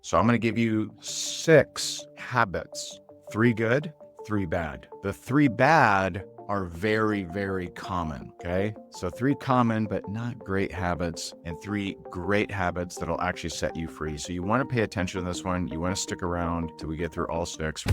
So I'm going to give you 6 habits, 3 good, 3 bad. The 3 bad are very, very common, okay? So 3 common but not great habits and 3 great habits that'll actually set you free. So you want to pay attention to this one. You want to stick around till we get through all 6.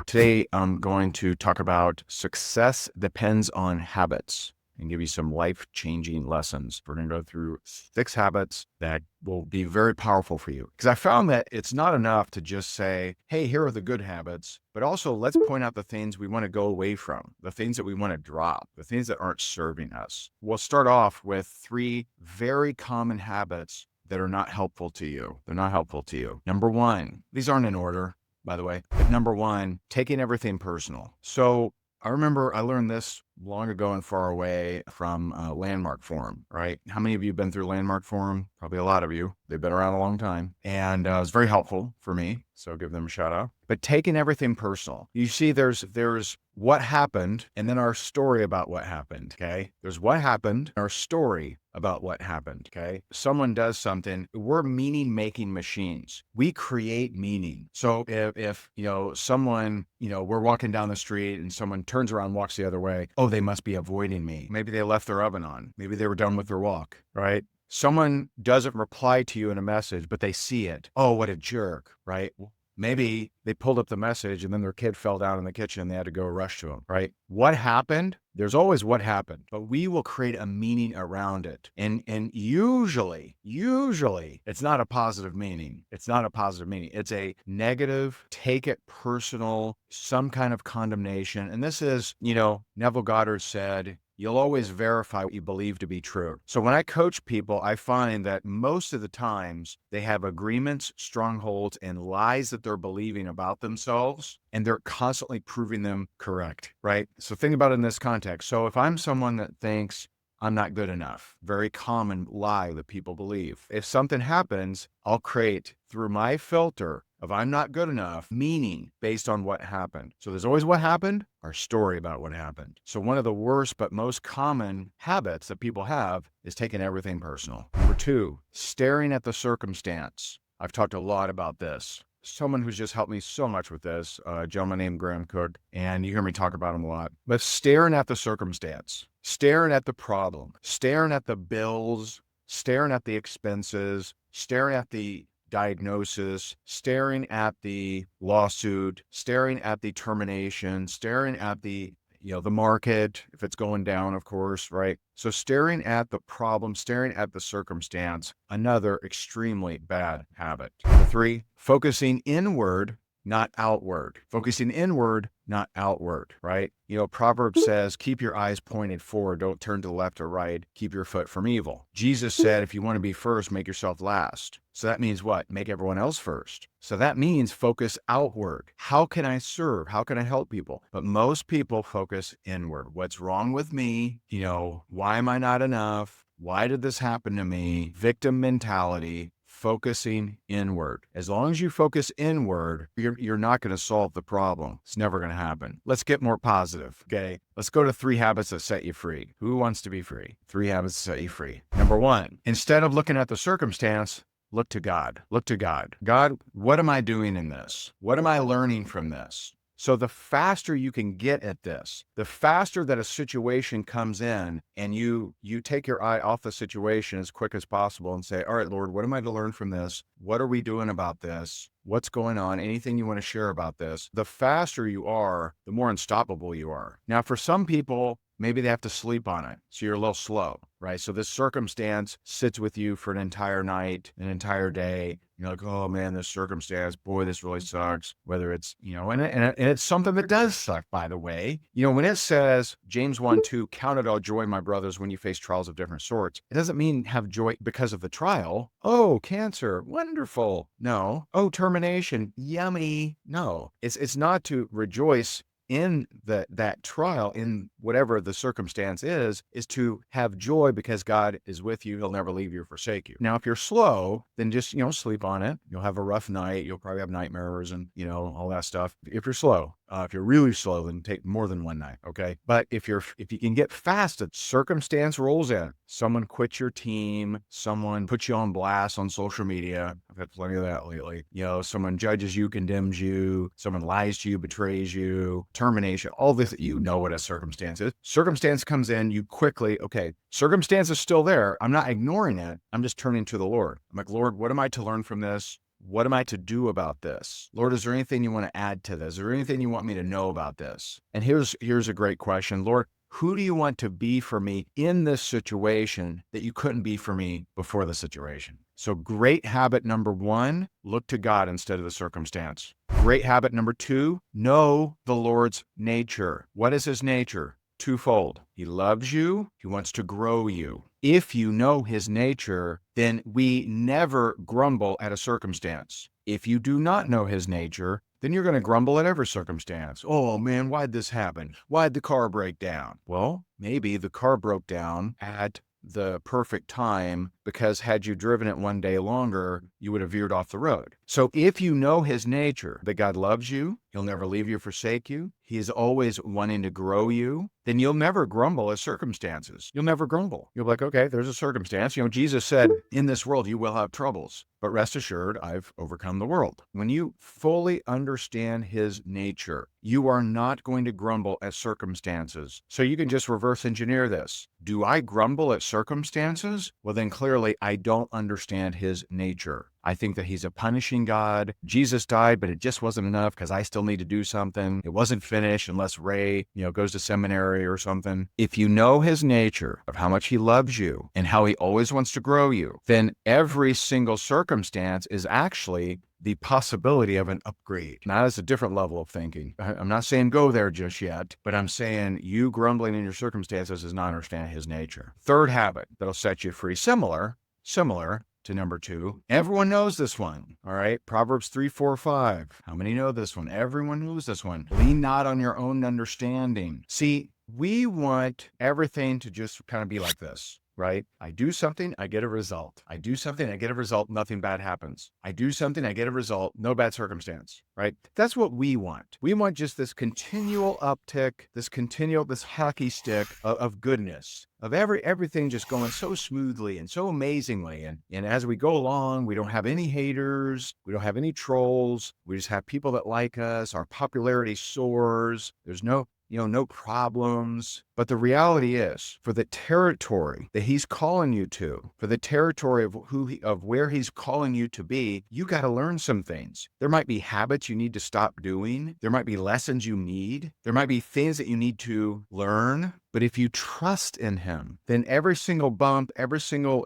Today, I'm going to talk about success depends on habits and give you some life-changing lessons. We're going to go through 6 habits that will be very powerful for you. Because I found that it's not enough to just say, hey, here are the good habits, but also let's point out the things we want to go away from, the things that we want to drop, the things that aren't serving us. We'll start off with 3 very common habits that are not helpful to you. They're not helpful to you. Number 1, these aren't in order, by the way. But number 1, taking everything personal. So I remember I learned this long ago and far away from Landmark Forum, right? How many of you have been through Landmark Forum? Probably a lot of you. They've been around a long time. And it was very helpful for me. So give them a shout out. But taking everything personal. You see, there's what happened and then our story about what happened, okay? There's what happened, our story about what happened, okay? Someone does something. We're meaning-making machines. We create meaning. So if someone, we're walking down the street and someone turns around and walks the other way, oh, they must be avoiding me. Maybe they left their oven on. Maybe they were done with their walk, right? Someone doesn't reply to you in a message, but they see it. Oh, what a jerk, right? Maybe they pulled up the message and then their kid fell down in the kitchen and they had to go rush to him, right? What happened? There's always what happened, but we will create a meaning around it. And usually, it's not a positive meaning. It's not a positive meaning. It's a negative, take it personal, some kind of condemnation. And this is, Neville Goddard said, you'll always verify what you believe to be true. So when I coach people, I find that most of the times they have agreements, strongholds, and lies that they're believing about themselves, and they're constantly proving them correct, right? So think about it in this context. So if I'm someone that thinks I'm not good enough, very common lie that people believe. If something happens, I'll create through my filter of I'm not good enough, meaning based on what happened. So there's always what happened, our story about what happened. So one of the worst but most common habits that people have is taking everything personal. Number 2, staring at the circumstance. I've talked a lot about this. Someone who's just helped me so much with this, a gentleman named Graham Cook, and you hear me talk about him a lot. But staring at the circumstance, staring at the problem, staring at the bills, staring at the expenses, staring at the diagnosis, staring at the lawsuit, staring at the termination, staring at the market, if it's going down, of course, right? So staring at the problem, staring at the circumstance, another extremely bad habit. Number 3, focusing inward, not outward. Focusing inward, not outward, right? Proverbs says, keep your eyes pointed forward. Don't turn to the left or right. Keep your foot from evil. Jesus said, if you want to be first, make yourself last. So that means what? Make everyone else first. So that means focus outward. How can I serve? How can I help people? But most people focus inward. What's wrong with me? Why am I not enough? Why did this happen to me? Victim mentality. Focusing inward. As long as you focus inward, you're not going to solve the problem. It's never going to happen. Let's get more positive, okay? Let's go to 3 habits that set you free. Who wants to be free? 3 habits that set you free. Number 1, instead of looking at the circumstance, look to God. Look to God. God, what am I doing in this? What am I learning from this? So the faster you can get at this, the faster that a situation comes in and you take your eye off the situation as quick as possible and say, all right, Lord, what am I to learn from this? What are we doing about this? What's going on? Anything you want to share about this? The faster you are, the more unstoppable you are. Now, for some people, maybe they have to sleep on it. So you're a little slow, right? So this circumstance sits with you for an entire night, an entire day. You're like, oh man, this circumstance, boy, this really sucks. Whether it's, and it's something that does suck, by the way. When it says, James 1:2, count it all joy, my brothers, when you face trials of different sorts, it doesn't mean have joy because of the trial. Oh, cancer, wonderful. No. Oh, termination, yummy. No, it's not to rejoice in that trial, in whatever the circumstance is to have joy because God is with you. He'll never leave you or forsake you. Now, if you're slow, then just, sleep on it. You'll have a rough night. You'll probably have nightmares and, all that stuff if you're slow. If you're really slow, then take more than one night. Okay. But if you can get fast, a circumstance rolls in. Someone quits your team. Someone puts you on blast on social media. I've had plenty of that lately. Someone judges you, condemns you. Someone lies to you, betrays you, termination, all this. You know what a circumstance is. Circumstance comes in, you quickly, okay, circumstance is still there. I'm not ignoring it. I'm just turning to the Lord. I'm like, Lord, what am I to learn from this? What am I to do about this? Lord, is there anything you want to add to this? Is there anything you want me to know about this? And here's a great question. Lord, who do you want to be for me in this situation that you couldn't be for me before the situation? So great habit number 1, look to God instead of the circumstance. Great habit number 2, know the Lord's nature. What is his nature? Twofold. He loves you. He wants to grow you. If you know his nature, then we never grumble at a circumstance. If you do not know his nature, then you're going to grumble at every circumstance. Oh man, why'd this happen? Why'd the car break down? Well, maybe the car broke down at the perfect time, because had you driven it one day longer, you would have veered off the road. So if you know his nature, that God loves you, he'll never leave you or forsake you, he is always wanting to grow you, then you'll never grumble at circumstances. You'll never grumble. You'll be like, okay, there's a circumstance. Jesus said, in this world, you will have troubles, but rest assured, I've overcome the world. When you fully understand his nature, you are not going to grumble at circumstances. So you can just reverse engineer this. Do I grumble at circumstances? Well, then clearly I don't understand his nature. I think that he's a punishing God. Jesus died, but it just wasn't enough because I still need to do something. It wasn't finished unless Ray, goes to seminary or something. If you know his nature of how much he loves you and how he always wants to grow you, then every single circumstance is actually the possibility of an upgrade. Now, that's a different level of thinking. I'm not saying go there just yet, but I'm saying you grumbling in your circumstances is not understanding his nature. Third habit that'll set you free, similar to number 2. Everyone knows this one. All right. Proverbs 3, 4, 5. How many know this one? Everyone knows this one. Lean not on your own understanding. See, we want everything to just kind of be like this. Right? I do something, I get a result. I do something, I get a result, nothing bad happens. I do something, I get a result, no bad circumstance, right? That's what we want. We want just this continual uptick, this hockey stick of goodness, of everything just going so smoothly and so amazingly. And as we go along, we don't have any haters, we don't have any trolls, we just have people that like us, our popularity soars, there's no problems. But the reality is, for the territory that he's calling you to, for the territory of where he's calling you to be, you got to learn some things. There might be habits you need to stop doing. There might be lessons you need. There might be things that you need to learn. But if you trust in him, then every single bump, every single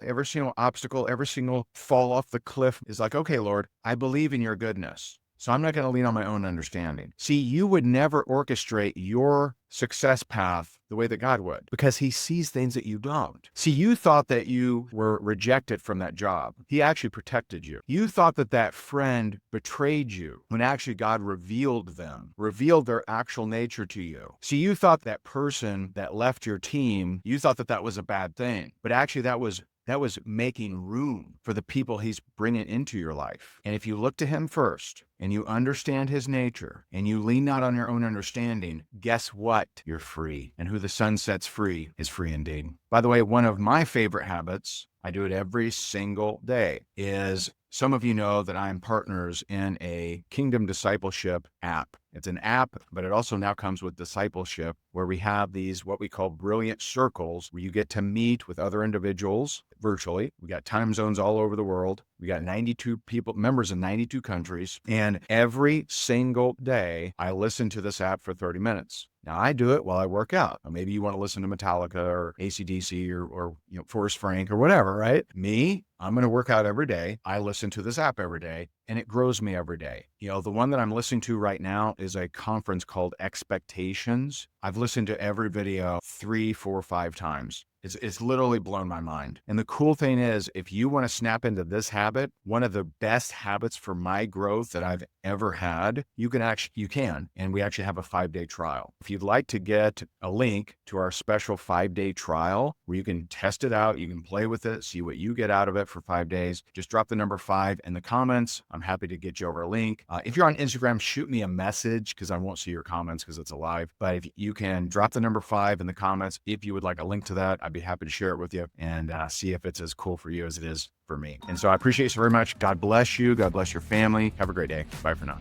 obstacle, every single fall off the cliff is like, okay, Lord, I believe in your goodness. So I'm not going to lean on my own understanding. See, you would never orchestrate your success path the way that God would, because he sees things that you don't. See, you thought that you were rejected from that job. He actually protected you. You thought that friend betrayed you when actually God revealed their actual nature to you. See, you thought that person that left your team, you thought that was a bad thing, but actually that was making room for the people he's bringing into your life. And if you look to him first and you understand his nature and you lean not on your own understanding, guess what? You're free. And who the Son sets free is free indeed. By the way, one of my favorite habits, I do it every single day, is some of you know that I'm partners in a Kingdom Discipleship app. It's an app, but it also now comes with discipleship, where we have these, what we call brilliant circles, where you get to meet with other individuals virtually. We got time zones all over the world. We got 92 members in 92 countries. And every single day, I listen to this app for 30 minutes. Now, I do it while I work out. Or maybe you want to listen to Metallica or AC/DC or Forrest Frank or whatever, right? Me, I'm going to work out every day. I listen to this app every day, and it grows me every day. The one that I'm listening to right now is a conference called Expectations. I've listened to every video 3, 4, 5 times. It's literally blown my mind. And the cool thing is, if you want to snap into this habit, one of the best habits for my growth that I've ever had, you can. And we actually have a 5-day trial. If you'd like to get a link to our special 5-day trial where you can test it out, you can play with it, see what you get out of it for 5 days, just drop the number 5 in the comments. I'm happy to get you over a link. If you're on Instagram, shoot me a message because I won't see your comments because it's a live. But if you can drop the number 5 in the comments, if you would like a link to that, I'd be happy to share it with you and see if it's as cool for you as it is for me. And so I appreciate you so very much. God bless you. God bless your family. Have a great day. Bye for now.